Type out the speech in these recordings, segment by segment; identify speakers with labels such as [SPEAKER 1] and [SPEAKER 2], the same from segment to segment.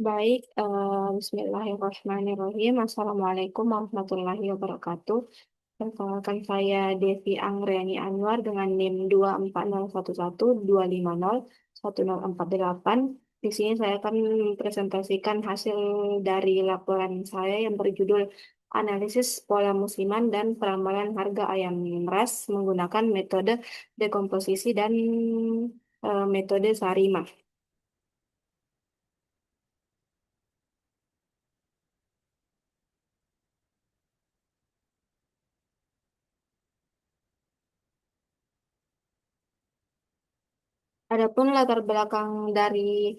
[SPEAKER 1] Baik, Bismillahirrahmanirrahim. Assalamualaikum warahmatullahi wabarakatuh. Perkenalkan saya Devi Anggreni Anwar dengan NIM 24011250104 Di sini saya akan mempresentasikan hasil dari laporan saya yang berjudul Analisis Pola Musiman dan Perambalan Harga Ayam Ras menggunakan metode dekomposisi dan metode Sarima. Adapun latar belakang dari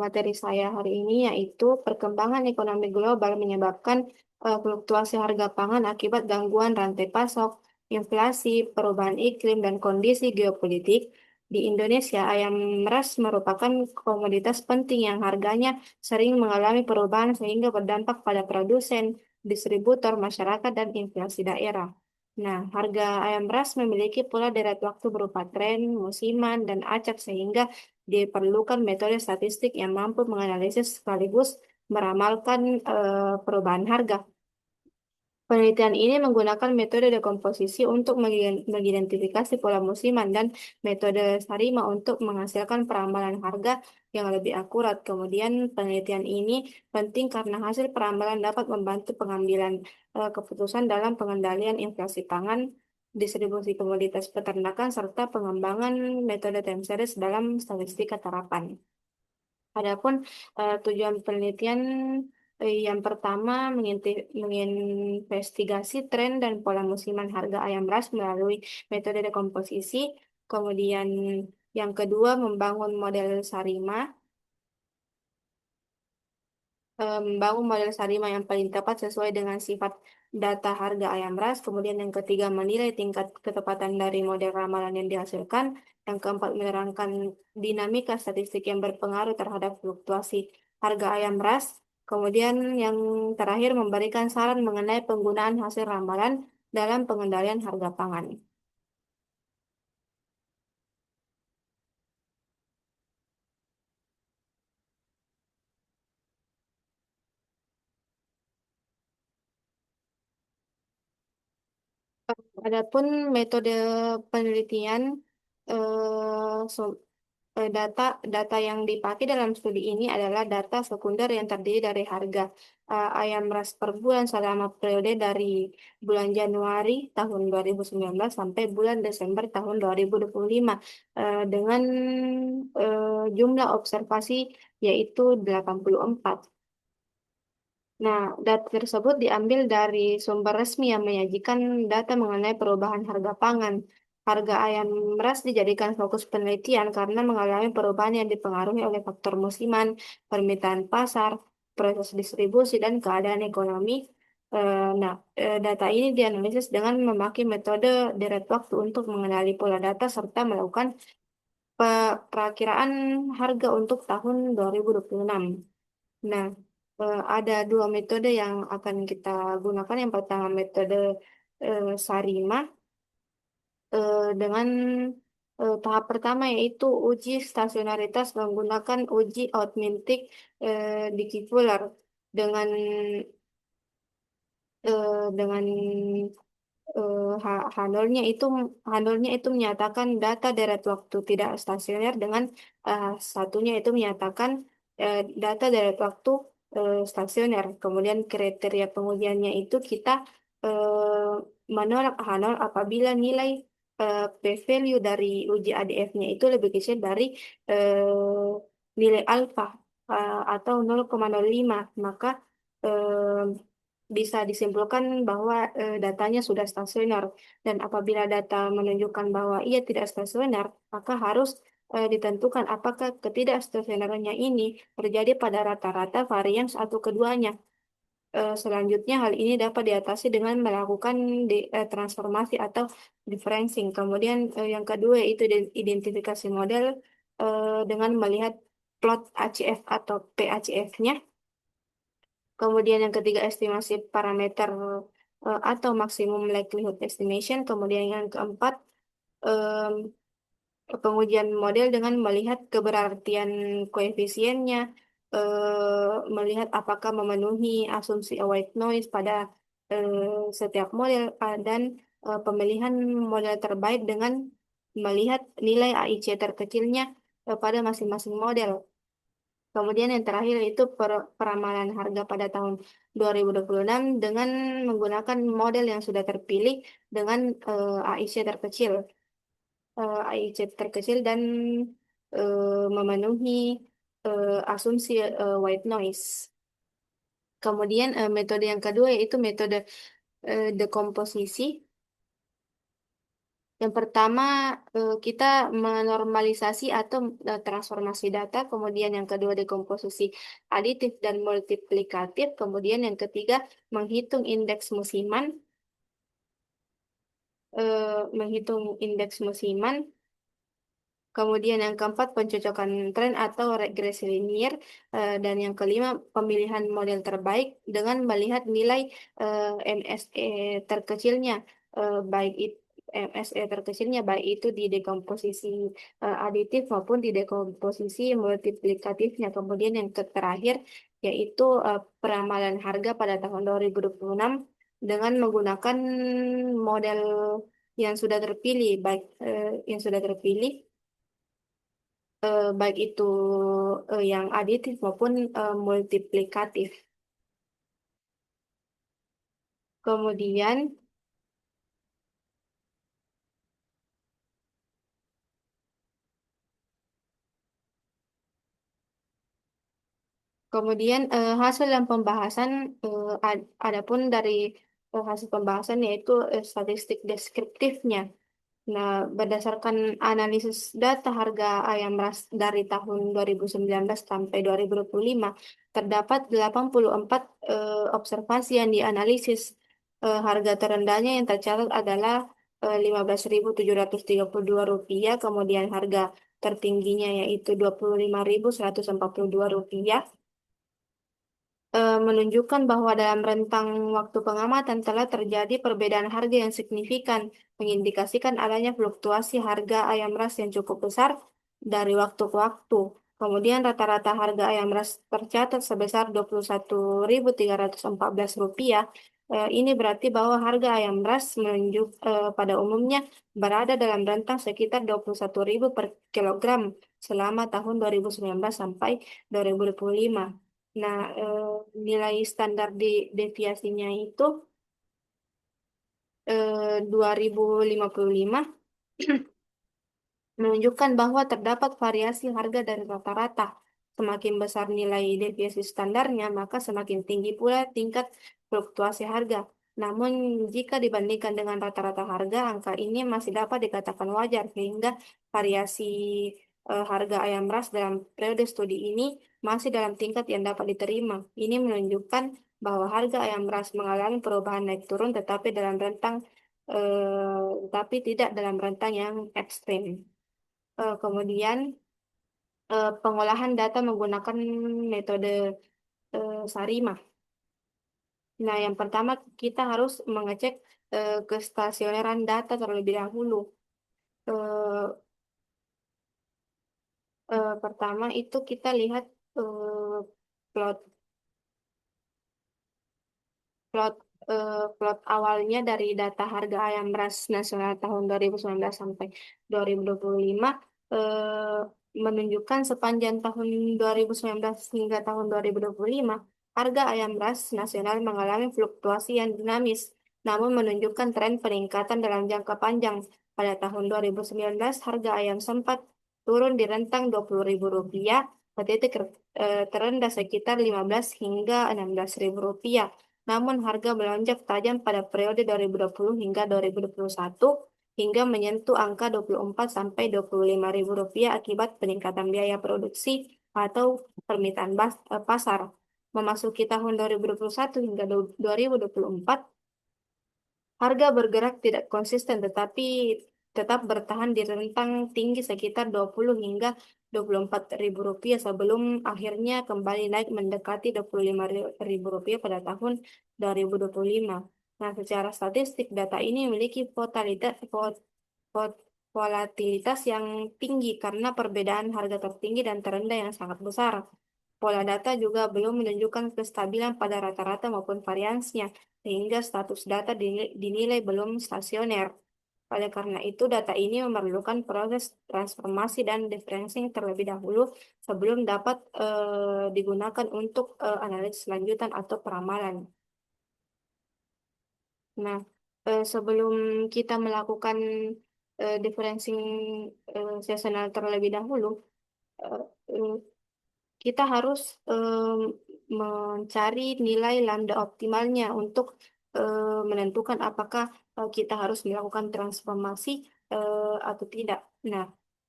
[SPEAKER 1] materi saya hari ini yaitu perkembangan ekonomi global menyebabkan fluktuasi harga pangan akibat gangguan rantai pasok, inflasi, perubahan iklim, dan kondisi geopolitik. Di Indonesia, ayam ras merupakan komoditas penting yang harganya sering mengalami perubahan sehingga berdampak pada produsen, distributor, masyarakat, dan inflasi daerah. Nah, harga ayam ras memiliki pula deret waktu berupa tren, musiman, dan acak sehingga diperlukan metode statistik yang mampu menganalisis sekaligus meramalkan perubahan harga. Penelitian ini menggunakan metode dekomposisi untuk mengidentifikasi pola musiman dan metode Sarima untuk menghasilkan perambalan harga yang lebih akurat. Kemudian penelitian ini penting karena hasil perambalan dapat membantu pengambilan keputusan dalam pengendalian inflasi pangan, distribusi komoditas peternakan, serta pengembangan metode time series dalam statistika terapan. Adapun tujuan penelitian yang pertama menginvestigasi tren dan pola musiman harga ayam ras melalui metode dekomposisi. Kemudian yang kedua membangun model Sarima, membangun model Sarima yang paling tepat sesuai dengan sifat data harga ayam ras. Kemudian yang ketiga menilai tingkat ketepatan dari model ramalan yang dihasilkan. Yang keempat menerangkan dinamika statistik yang berpengaruh terhadap fluktuasi harga ayam ras. Kemudian yang terakhir memberikan saran mengenai penggunaan hasil ramalan dalam pengendalian harga pangan. Adapun metode penelitian data data yang dipakai dalam studi ini adalah data sekunder yang terdiri dari harga ayam ras per bulan selama periode dari bulan Januari tahun 2019 sampai bulan Desember tahun 2025 dengan jumlah observasi yaitu 84. Nah, data tersebut diambil dari sumber resmi yang menyajikan data mengenai perubahan harga pangan. Harga ayam ras dijadikan fokus penelitian karena mengalami perubahan yang dipengaruhi oleh faktor musiman, permintaan pasar, proses distribusi, dan keadaan ekonomi. Data ini dianalisis dengan memakai metode deret waktu untuk mengenali pola data serta melakukan perakiraan harga untuk tahun 2026. Nah, ada dua metode yang akan kita gunakan. Yang pertama metode Sarima dengan tahap pertama yaitu uji stasionaritas menggunakan uji augmented decoupleur dengan dengan handolnya itu menyatakan data deret waktu tidak stasioner dengan satunya itu menyatakan data deret waktu stasioner. Kemudian kriteria pengujiannya itu kita menolak H0 apabila nilai p-value dari uji ADF-nya itu lebih kecil dari nilai alfa atau 0,05, maka bisa disimpulkan bahwa datanya sudah stasioner. Dan apabila data menunjukkan bahwa ia tidak stasioner, maka harus ditentukan apakah ketidakstasionerannya ini terjadi pada rata-rata varians atau keduanya. Selanjutnya, hal ini dapat diatasi dengan melakukan transformasi atau differencing. Kemudian, yang kedua yaitu identifikasi model dengan melihat plot ACF atau PACF-nya. Kemudian yang ketiga estimasi parameter atau maksimum likelihood estimation. Kemudian yang keempat pengujian model dengan melihat keberartian koefisiennya. melihat apakah memenuhi asumsi white noise pada setiap model dan pemilihan model terbaik dengan melihat nilai AIC terkecilnya pada masing-masing model. Kemudian yang terakhir itu peramalan harga pada tahun 2026 dengan menggunakan model yang sudah terpilih dengan AIC terkecil, AIC terkecil dan memenuhi asumsi white noise. Kemudian metode yang kedua yaitu metode dekomposisi. Yang pertama, kita menormalisasi atau transformasi data. Kemudian yang kedua, dekomposisi aditif dan multiplikatif. Kemudian yang ketiga, menghitung indeks musiman. Menghitung indeks musiman. Kemudian yang keempat, pencocokan tren atau regresi linier. Dan yang kelima, pemilihan model terbaik dengan melihat nilai MSE terkecilnya, baik itu MSE terkecilnya baik itu di dekomposisi aditif maupun di dekomposisi multiplikatifnya. Kemudian yang terakhir yaitu peramalan harga pada tahun 2026 dengan menggunakan model yang sudah terpilih, yang sudah terpilih baik itu yang aditif maupun multiplikatif. Kemudian, hasil dan pembahasan, adapun dari hasil pembahasan yaitu statistik deskriptifnya. Nah, berdasarkan analisis data harga ayam ras dari tahun 2019 sampai 2025, terdapat 84 observasi yang dianalisis. Harga terendahnya yang tercatat adalah Rp15.732, kemudian harga tertingginya yaitu Rp25.142, menunjukkan bahwa dalam rentang waktu pengamatan telah terjadi perbedaan harga yang signifikan, mengindikasikan adanya fluktuasi harga ayam ras yang cukup besar dari waktu ke waktu. Kemudian rata-rata harga ayam ras tercatat sebesar Rp21.314. Ini berarti bahwa harga ayam ras pada umumnya berada dalam rentang sekitar 21.000 per kilogram selama tahun 2019 sampai 2025. Nah, nilai standar deviasinya itu 2055 menunjukkan bahwa terdapat variasi harga dari rata-rata. Semakin besar nilai deviasi standarnya, maka semakin tinggi pula tingkat fluktuasi harga. Namun, jika dibandingkan dengan rata-rata harga, angka ini masih dapat dikatakan wajar, sehingga variasi harga ayam ras dalam periode studi ini masih dalam tingkat yang dapat diterima. Ini menunjukkan bahwa harga ayam ras mengalami perubahan naik turun, tetapi tidak dalam rentang yang ekstrim. Kemudian pengolahan data menggunakan metode Sarimah. Nah, yang pertama kita harus mengecek kestasioneran data terlebih dahulu. Eh, Pertama itu kita lihat plot plot plot awalnya dari data harga ayam ras nasional tahun 2019 sampai 2025 eh, menunjukkan sepanjang tahun 2019 hingga tahun 2025 harga ayam ras nasional mengalami fluktuasi yang dinamis, namun menunjukkan tren peningkatan dalam jangka panjang. Pada tahun 2019 harga ayam sempat turun di rentang Rp20.000 ke titik terendah sekitar 15 hingga Rp16.000. Namun harga melonjak tajam pada periode 2020 hingga 2021 hingga menyentuh angka 24 sampai Rp25.000 akibat peningkatan biaya produksi atau permintaan pasar. Memasuki tahun 2021 hingga 2024, harga bergerak tidak konsisten tetapi tetap bertahan di rentang tinggi sekitar 20 hingga Rp24.000 sebelum akhirnya kembali naik mendekati Rp25.000 pada tahun 2025. Nah, secara statistik data ini memiliki volatilitas yang tinggi karena perbedaan harga tertinggi dan terendah yang sangat besar. pola data juga belum menunjukkan kestabilan pada rata-rata maupun variansnya, sehingga status data dinilai belum stasioner. Oleh karena itu, data ini memerlukan proses transformasi dan differencing terlebih dahulu sebelum dapat digunakan untuk analisis lanjutan atau peramalan. Nah, sebelum kita melakukan differencing seasonal terlebih dahulu, eh, eh, kita harus mencari nilai lambda optimalnya untuk menentukan apakah kita harus melakukan transformasi atau tidak. Nah,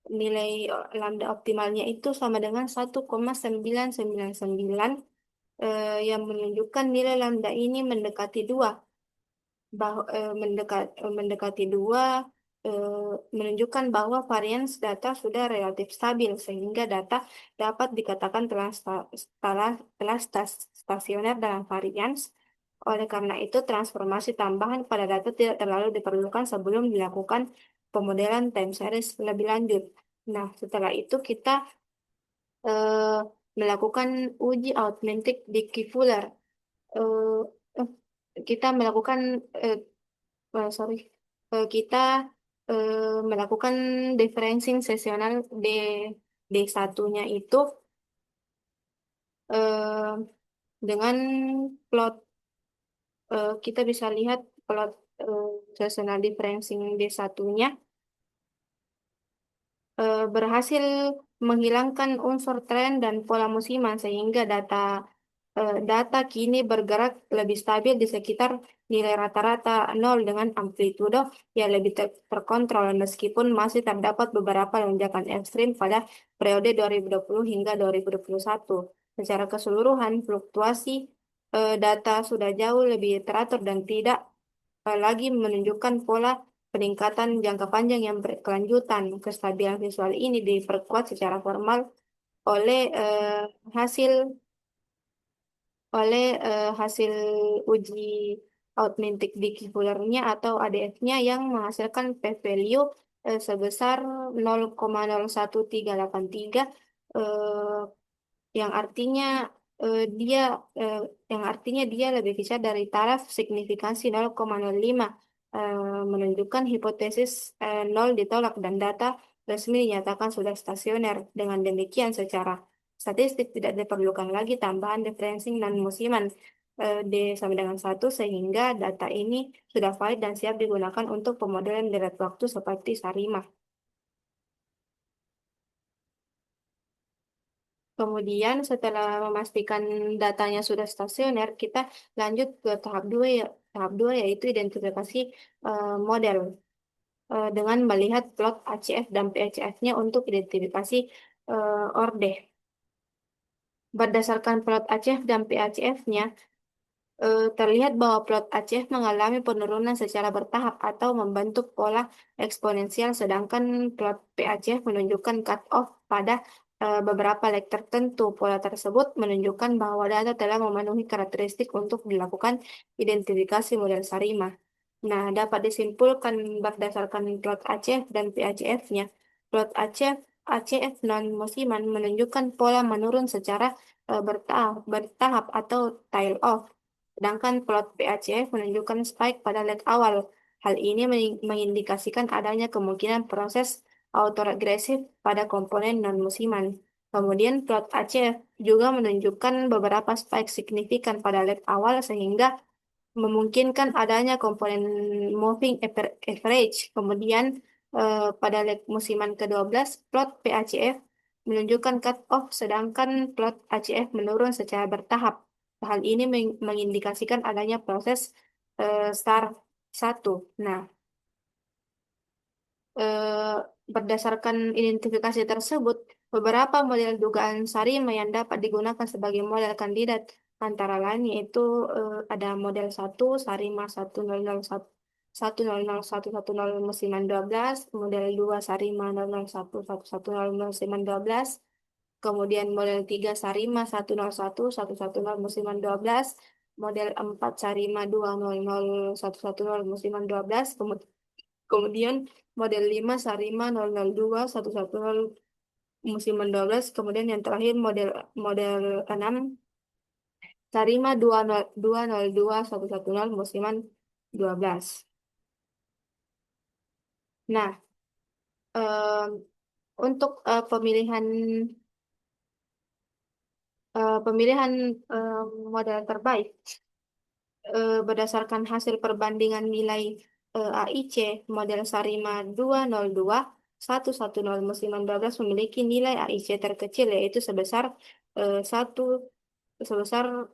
[SPEAKER 1] nilai lambda optimalnya itu sama dengan 1,999 yang menunjukkan nilai lambda ini mendekati 2 mendekati 2 eh, menunjukkan bahwa varians data sudah relatif stabil sehingga data dapat dikatakan telah stasioner dalam varians. Oleh karena itu, transformasi tambahan pada data tidak terlalu diperlukan sebelum dilakukan pemodelan time series lebih lanjut. Nah, setelah itu kita eh, melakukan uji augmented Dickey-Fuller. Eh, eh, kita melakukan eh, sorry, kita melakukan differencing sesional D satunya itu eh, dengan plot kita bisa lihat plot sesional differencing D satunya berhasil menghilangkan unsur tren dan pola musiman sehingga data kini bergerak lebih stabil di sekitar nilai rata-rata 0 dengan amplitudo yang lebih terkontrol meskipun masih terdapat beberapa lonjakan ekstrim pada periode 2020 hingga 2021. Secara keseluruhan, fluktuasi data sudah jauh lebih teratur dan tidak lagi menunjukkan pola peningkatan jangka panjang yang berkelanjutan. Kestabilan visual ini diperkuat secara formal oleh hasil hasil uji augmented Dickey-Fullernya atau ADF-nya yang menghasilkan p-value sebesar 0,01383 eh, yang artinya dia eh, dia lebih besar dari taraf signifikansi 0,05 menunjukkan hipotesis 0 ditolak dan data resmi dinyatakan sudah stasioner. Dengan demikian secara statistik tidak diperlukan lagi tambahan differencing dan musiman D sama dengan 1 sehingga data ini sudah valid dan siap digunakan untuk pemodelan deret waktu seperti Sarima. Kemudian setelah memastikan datanya sudah stasioner, kita lanjut ke tahap 2 ya. Tahap 2 yaitu identifikasi model dengan melihat plot ACF dan PHF-nya untuk identifikasi orde. Berdasarkan plot ACF dan PHF-nya, terlihat bahwa plot ACF mengalami penurunan secara bertahap atau membentuk pola eksponensial, sedangkan plot PHF menunjukkan cut-off pada beberapa leg tertentu. Pola tersebut menunjukkan bahwa data telah memenuhi karakteristik untuk dilakukan identifikasi model Sarima. Nah, dapat disimpulkan berdasarkan plot ACF dan PHF-nya. Plot ACF non-musiman menunjukkan pola menurun secara bertahap atau tail off. Sedangkan plot PACF menunjukkan spike pada leg awal. Hal ini mengindikasikan adanya kemungkinan proses autoregresif pada komponen non-musiman. Kemudian plot ACF juga menunjukkan beberapa spike signifikan pada leg awal sehingga memungkinkan adanya komponen moving average. Kemudian pada leg musiman ke-12, plot PACF menunjukkan cut off sedangkan plot ACF menurun secara bertahap. Hal ini mengindikasikan adanya proses STAR 1. Nah, eh, berdasarkan identifikasi tersebut, beberapa model dugaan Sarima yang dapat digunakan sebagai model kandidat antara lain yaitu ada model 1 Sarima 1001110 musiman 12, model 2 Sarima 001110 musiman 12, kemudian model 3 Sarima 1011110 musiman 12, model 4 Sarima 2001110 musiman 12, kemudian model 5 Sarima 002 110 musiman 12, kemudian yang terakhir model model 6 Sarima 202.110 musiman 12. Nah, em, untuk pemilihan model terbaik berdasarkan hasil perbandingan nilai AIC model Sarima 202.110 musiman 12 memiliki nilai AIC terkecil yaitu sebesar eh, satu sebesar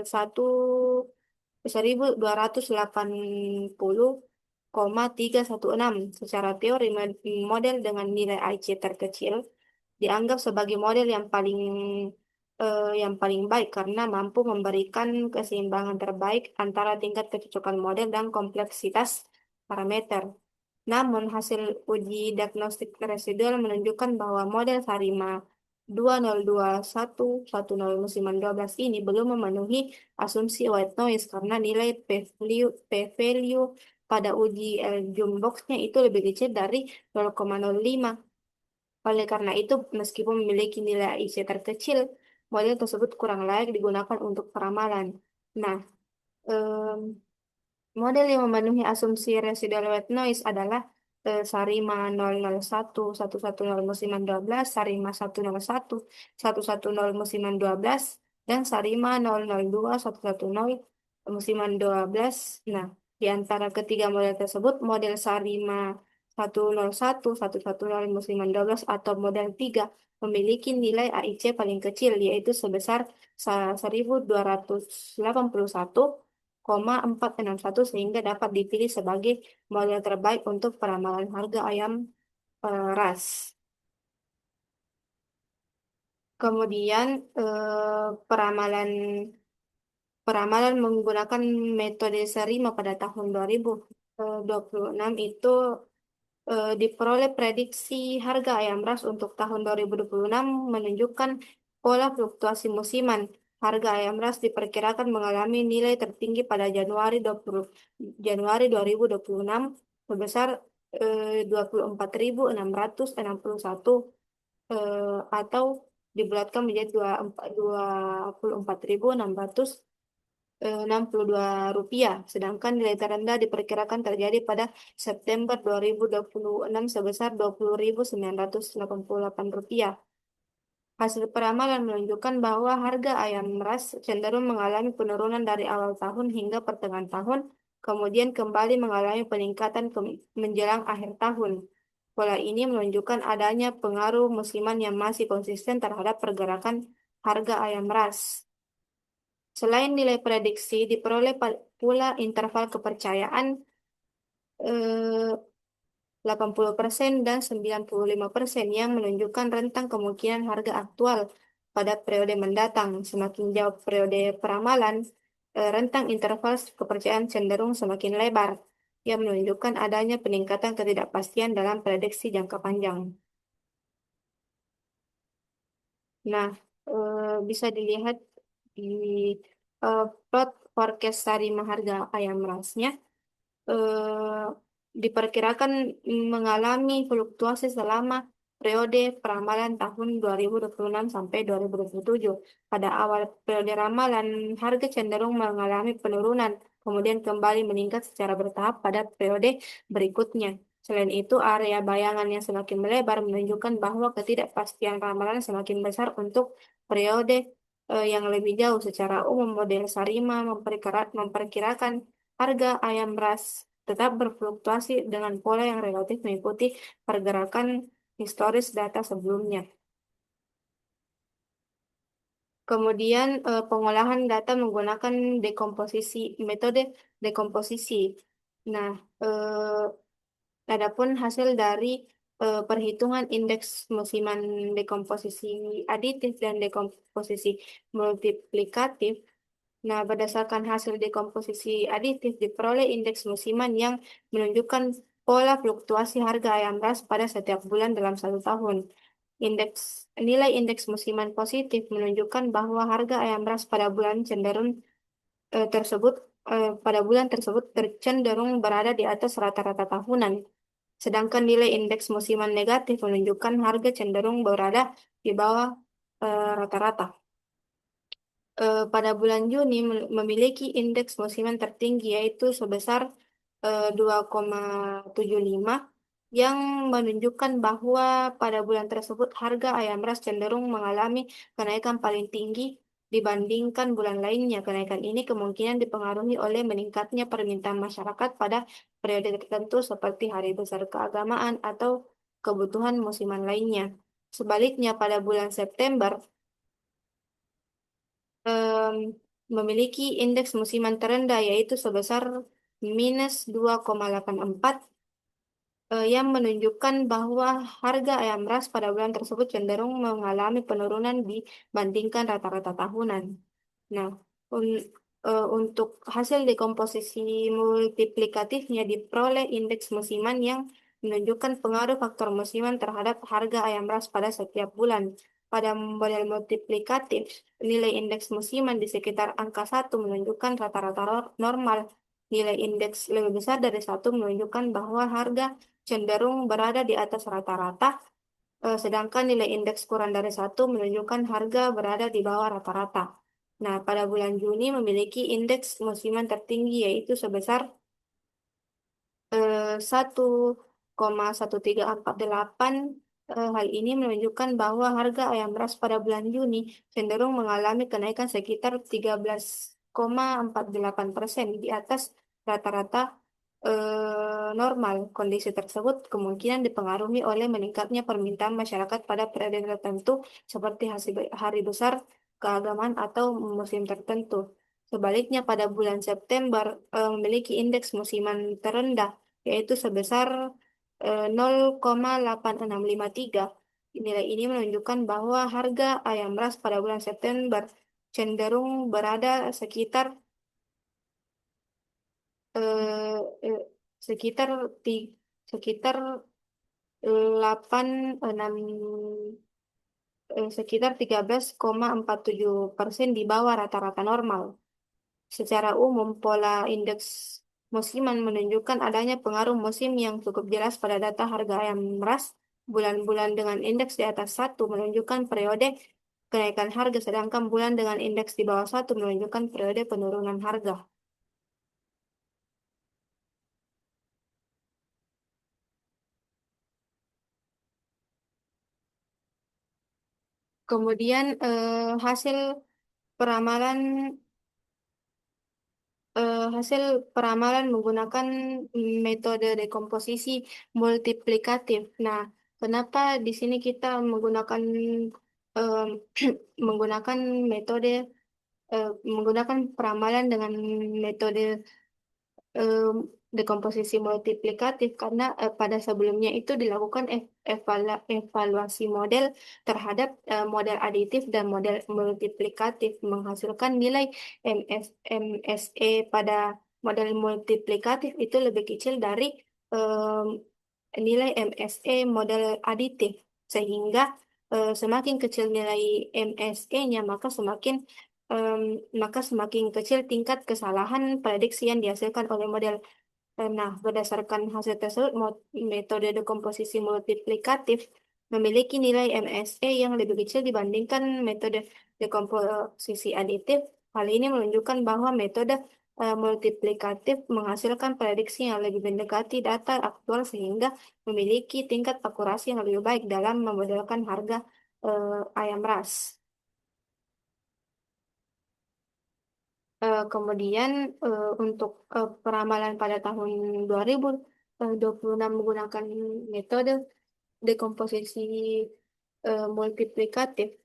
[SPEAKER 1] 1.280,316. Secara teori, model dengan nilai IC terkecil dianggap sebagai model yang paling baik karena mampu memberikan keseimbangan terbaik antara tingkat kecocokan model dan kompleksitas parameter. Namun, hasil uji diagnostik residual menunjukkan bahwa model Sarima 202.110 musiman 12 ini belum memenuhi asumsi white noise karena nilai p-value pada uji Ljung box-nya itu lebih kecil dari 0,05. Oleh karena itu, meskipun memiliki nilai IC terkecil, model tersebut kurang layak digunakan untuk peramalan. Nah, em, model yang memenuhi asumsi residual white noise adalah Sarima 001.110 musiman 12, Sarima 101.110 musiman 12, dan Sarima 002.110 musiman 12. Nah, di antara ketiga model tersebut, model Sarima 101.110 musiman 12 atau model 3 memiliki nilai AIC paling kecil, yaitu sebesar 1.281,461 sehingga dapat dipilih sebagai model terbaik untuk peramalan harga ayam ras. Kemudian peramalan peramalan menggunakan metode Serima pada tahun 2026 itu diperoleh prediksi harga ayam ras untuk tahun 2026 menunjukkan pola fluktuasi musiman. Harga ayam ras diperkirakan mengalami nilai tertinggi pada Januari 2026 sebesar 24.661 atau dibulatkan menjadi 24.662 rupiah. Sedangkan nilai terendah diperkirakan terjadi pada September 2026 sebesar 20.988 rupiah. Hasil peramalan menunjukkan bahwa harga ayam ras cenderung mengalami penurunan dari awal tahun hingga pertengahan tahun, kemudian kembali mengalami peningkatan menjelang akhir tahun. Pola ini menunjukkan adanya pengaruh musiman yang masih konsisten terhadap pergerakan harga ayam ras. Selain nilai prediksi, diperoleh pula interval kepercayaan eh, 80% dan 95% yang menunjukkan rentang kemungkinan harga aktual pada periode mendatang. Semakin jauh periode peramalan, rentang interval kepercayaan cenderung semakin lebar, yang menunjukkan adanya peningkatan ketidakpastian dalam prediksi jangka panjang. Nah, bisa dilihat di plot forecast Sarima harga ayam rasnya. eh, Diperkirakan mengalami fluktuasi selama periode peramalan tahun 2026 sampai 2027. Pada awal periode ramalan, harga cenderung mengalami penurunan, kemudian kembali meningkat secara bertahap pada periode berikutnya. Selain itu, area bayangan yang semakin melebar menunjukkan bahwa ketidakpastian ramalan semakin besar untuk periode yang lebih jauh. Secara umum, model Sarima memperkirakan harga ayam ras tetap berfluktuasi dengan pola yang relatif mengikuti pergerakan historis data sebelumnya. Kemudian pengolahan data menggunakan metode dekomposisi. Nah, adapun hasil dari perhitungan indeks musiman dekomposisi aditif dan dekomposisi multiplikatif. Nah, berdasarkan hasil dekomposisi aditif diperoleh indeks musiman yang menunjukkan pola fluktuasi harga ayam ras pada setiap bulan dalam satu tahun. Nilai indeks musiman positif menunjukkan bahwa harga ayam ras pada bulan tersebut tercenderung berada di atas rata-rata tahunan. Sedangkan nilai indeks musiman negatif menunjukkan harga cenderung berada di bawah rata-rata. Pada bulan Juni memiliki indeks musiman tertinggi yaitu sebesar 2,75 yang menunjukkan bahwa pada bulan tersebut harga ayam ras cenderung mengalami kenaikan paling tinggi dibandingkan bulan lainnya. Kenaikan ini kemungkinan dipengaruhi oleh meningkatnya permintaan masyarakat pada periode tertentu seperti hari besar keagamaan atau kebutuhan musiman lainnya. Sebaliknya pada bulan September em, memiliki indeks musiman terendah yaitu sebesar minus 2,84 yang menunjukkan bahwa harga ayam ras pada bulan tersebut cenderung mengalami penurunan dibandingkan rata-rata tahunan. Nah, untuk hasil dekomposisi multiplikatifnya diperoleh indeks musiman yang menunjukkan pengaruh faktor musiman terhadap harga ayam ras pada setiap bulan. Pada model multiplikatif, nilai indeks musiman di sekitar angka 1 menunjukkan rata-rata normal. Nilai indeks lebih besar dari 1 menunjukkan bahwa harga cenderung berada di atas rata-rata, sedangkan nilai indeks kurang dari 1 menunjukkan harga berada di bawah rata-rata. Nah, pada bulan Juni memiliki indeks musiman tertinggi yaitu sebesar 1,1348. Hal ini menunjukkan bahwa harga ayam ras pada bulan Juni cenderung mengalami kenaikan sekitar 13,48% di atas rata-rata normal. Kondisi tersebut kemungkinan dipengaruhi oleh meningkatnya permintaan masyarakat pada periode tertentu seperti hari besar keagamaan atau musim tertentu. Sebaliknya pada bulan September memiliki indeks musiman terendah yaitu sebesar 0,8653. Nilai ini menunjukkan bahwa harga ayam ras pada bulan September cenderung berada sekitar eh, eh, sekitar ti- sekitar 8 6 sekitar 13,47% di bawah rata-rata normal. Secara umum, pola indeks musiman menunjukkan adanya pengaruh musim yang cukup jelas pada data harga ayam ras. Bulan-bulan dengan indeks di atas 1 menunjukkan periode kenaikan harga, sedangkan bulan dengan indeks di bawah 1 menunjukkan periode penurunan harga. Kemudian peramalan hasil peramalan menggunakan metode dekomposisi multiplikatif. Nah, kenapa di sini kita menggunakan em, menggunakan metode menggunakan peramalan dengan metode em, dekomposisi multiplikatif karena pada sebelumnya itu dilakukan evaluasi model terhadap model aditif dan model multiplikatif menghasilkan nilai MSE pada model multiplikatif itu lebih kecil dari em, nilai MSE model aditif sehingga semakin kecil nilai MSE-nya em, maka semakin kecil tingkat kesalahan prediksi yang dihasilkan oleh model. Nah, berdasarkan hasil tersebut, metode dekomposisi multiplikatif memiliki nilai MSE yang lebih kecil dibandingkan metode dekomposisi aditif. Hal ini menunjukkan bahwa metode multiplikatif menghasilkan prediksi yang lebih mendekati data aktual sehingga memiliki tingkat akurasi yang lebih baik dalam memodelkan harga ayam ras. Kemudian untuk peramalan pada tahun 2026 menggunakan metode dekomposisi multiplikatif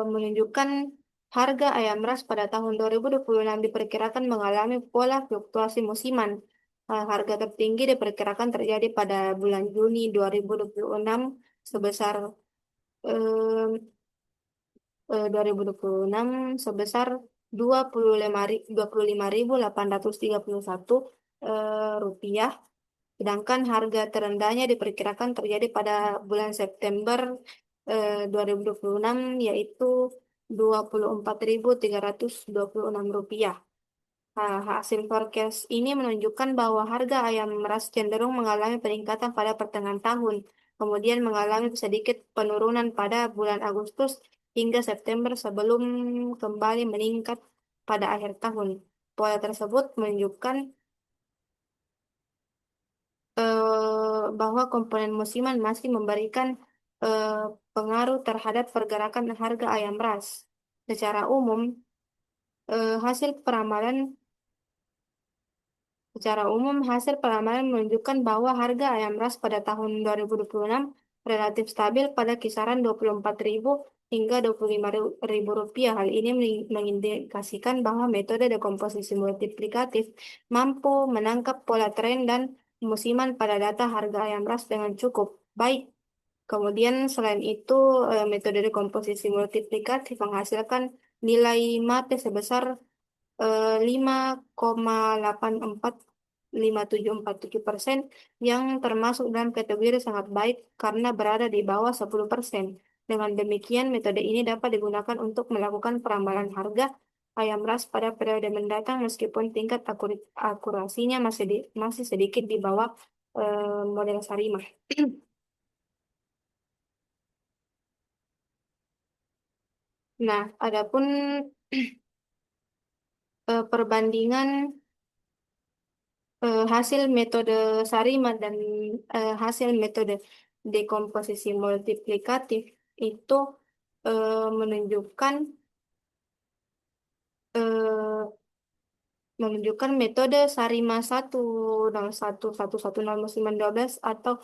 [SPEAKER 1] menunjukkan harga ayam ras pada tahun 2026 diperkirakan mengalami pola fluktuasi musiman. Harga tertinggi diperkirakan terjadi pada bulan Juni 2026 sebesar 2026 sebesar 25.831 rupiah. Sedangkan harga terendahnya diperkirakan terjadi pada bulan September 2026 yaitu 24.326 rupiah. Nah, hasil forecast ini menunjukkan bahwa harga ayam ras cenderung mengalami peningkatan pada pertengahan tahun, kemudian mengalami sedikit penurunan pada bulan Agustus hingga September sebelum kembali meningkat pada akhir tahun. Pola tersebut menunjukkan bahwa komponen musiman masih memberikan eh, pengaruh terhadap pergerakan harga ayam ras. Secara umum, hasil peramalan Secara umum, hasil peramalan menunjukkan bahwa harga ayam ras pada tahun 2026 relatif stabil pada kisaran 24.000 hingga 25.000 rupiah. Hal ini mengindikasikan bahwa metode dekomposisi multiplikatif mampu menangkap pola tren dan musiman pada data harga ayam ras dengan cukup baik. Kemudian selain itu, metode dekomposisi multiplikatif menghasilkan nilai MAPE sebesar 5,845747% yang termasuk dalam kategori sangat baik karena berada di bawah 10%. Dengan demikian, metode ini dapat digunakan untuk melakukan perambalan harga ayam ras pada periode mendatang meskipun tingkat akurasinya masih sedikit di bawah model Sarimah. Nah, adapun perbandingan hasil metode Sarimah dan hasil metode dekomposisi multiplikatif itu menunjukkan eh, menunjukkan metode Sarima 1011110 musiman 12 atau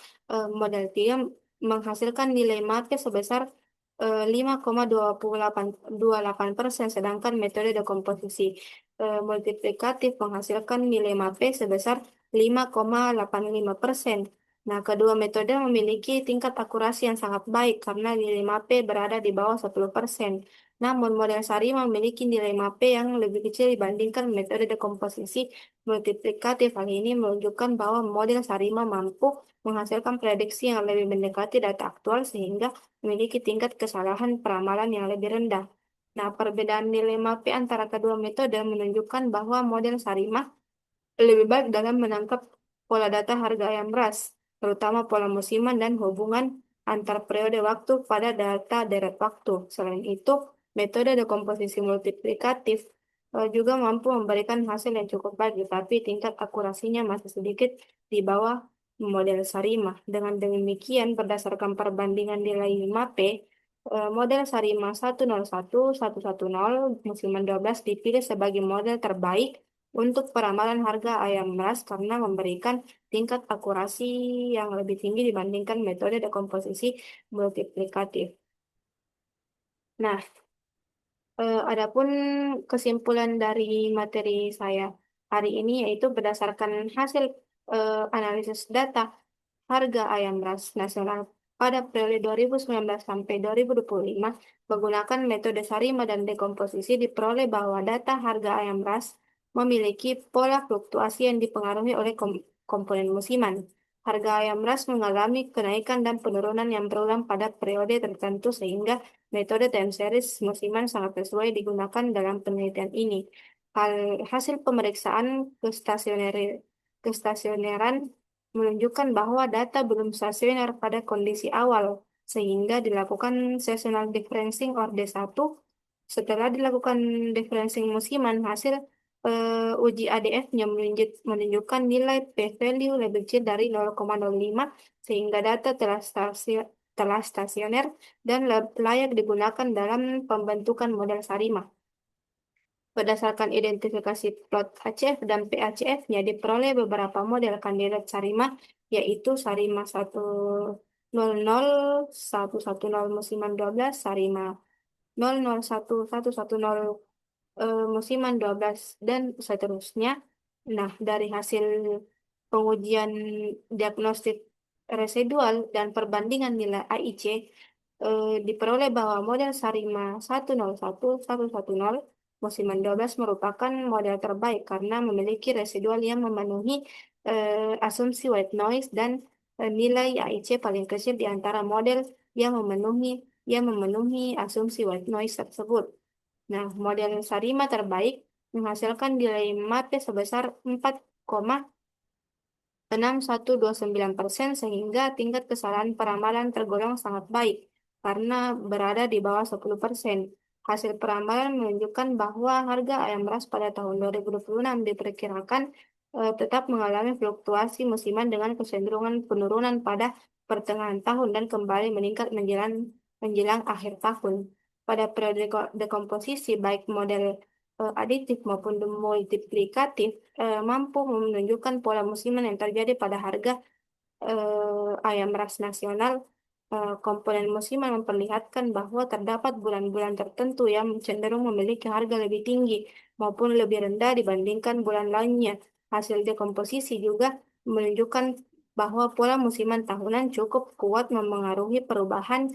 [SPEAKER 1] model 3 menghasilkan nilai mate sebesar 5,28% sedangkan metode dekomposisi multiplikatif menghasilkan nilai MAPE sebesar 5,85%. Nah, kedua metode memiliki tingkat akurasi yang sangat baik karena nilai MAPE berada di bawah 10%. Namun, model SARI memiliki nilai MAPE yang lebih kecil dibandingkan metode dekomposisi multiplikatif. Hal ini menunjukkan bahwa model SARIMA mampu menghasilkan prediksi yang lebih mendekati data aktual sehingga memiliki tingkat kesalahan peramalan yang lebih rendah. Nah, perbedaan nilai MAPE antara kedua metode menunjukkan bahwa model SARIMA lebih baik dalam menangkap pola data harga ayam ras, terutama pola musiman dan hubungan antar periode waktu pada data deret waktu. Selain itu, metode dekomposisi multiplikatif juga mampu memberikan hasil yang cukup baik, tetapi tingkat akurasinya masih sedikit di bawah model Sarima. Dengan demikian, berdasarkan perbandingan nilai MAPE, model Sarima 101.110 musiman 12 dipilih sebagai model terbaik untuk peramalan harga ayam ras karena memberikan tingkat akurasi yang lebih tinggi dibandingkan metode dekomposisi multiplikatif. Nah, adapun kesimpulan dari materi saya hari ini yaitu berdasarkan hasil analisis data harga ayam ras nasional pada periode 2019 sampai 2025 menggunakan metode Sarima dan dekomposisi diperoleh bahwa data harga ayam ras memiliki pola fluktuasi yang dipengaruhi oleh komponen musiman. Harga ayam ras mengalami kenaikan dan penurunan yang berulang pada periode tertentu sehingga metode time series musiman sangat sesuai digunakan dalam penelitian ini. Hasil pemeriksaan kestasioneran menunjukkan bahwa data belum stasioner pada kondisi awal, sehingga dilakukan seasonal differencing or D1. Setelah dilakukan differencing musiman, hasil uji ADF-nya menunjukkan nilai p-value lebih kecil dari 0,05, sehingga data telah stasioner dan layak digunakan dalam pembentukan model Sarima. Berdasarkan identifikasi plot HCF dan PHCF-nya diperoleh beberapa model kandidat Sarima, yaitu Sarima 100 musiman 12, Sarima 001110 musiman 12, dan seterusnya. Nah, dari hasil pengujian diagnostik residual dan perbandingan nilai AIC, diperoleh bahwa model Sarima 101.110 musiman 12 merupakan model terbaik karena memiliki residual yang memenuhi asumsi white noise dan nilai AIC paling kecil di antara model yang memenuhi asumsi white noise tersebut. Nah, model Sarima terbaik menghasilkan nilai MAP sebesar 4,6129% sehingga tingkat kesalahan peramalan tergolong sangat baik karena berada di bawah 10%. Hasil peramalan menunjukkan bahwa harga ayam ras pada tahun 2026 diperkirakan tetap mengalami fluktuasi musiman dengan kecenderungan penurunan pada pertengahan tahun dan kembali meningkat menjelang akhir tahun. Pada periode dekomposisi, baik model aditif maupun multiplikatif mampu menunjukkan pola musiman yang terjadi pada harga ayam ras nasional. Komponen musiman memperlihatkan bahwa terdapat bulan-bulan tertentu yang cenderung memiliki harga lebih tinggi maupun lebih rendah dibandingkan bulan lainnya. Hasil dekomposisi juga menunjukkan bahwa pola musiman tahunan cukup kuat memengaruhi perubahan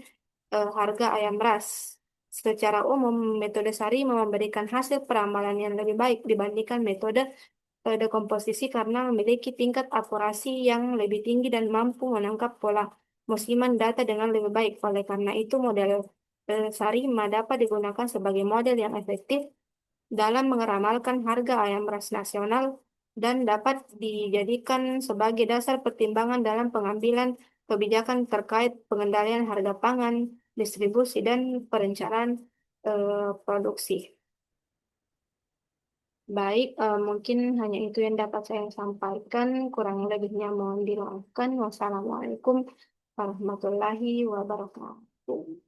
[SPEAKER 1] harga ayam ras. Secara umum, metode SARI memberikan hasil peramalan yang lebih baik dibandingkan metode dekomposisi karena memiliki tingkat akurasi yang lebih tinggi dan mampu menangkap pola musiman data dengan lebih baik. Oleh karena itu, model SARIMA dapat digunakan sebagai model yang efektif dalam meramalkan harga ayam ras nasional dan dapat dijadikan sebagai dasar pertimbangan dalam pengambilan kebijakan terkait pengendalian harga pangan, distribusi, dan perencanaan produksi. Baik, mungkin hanya itu yang dapat saya sampaikan. Kurang lebihnya mohon dimaafkan. Wassalamualaikum warahmatullahi wabarakatuh.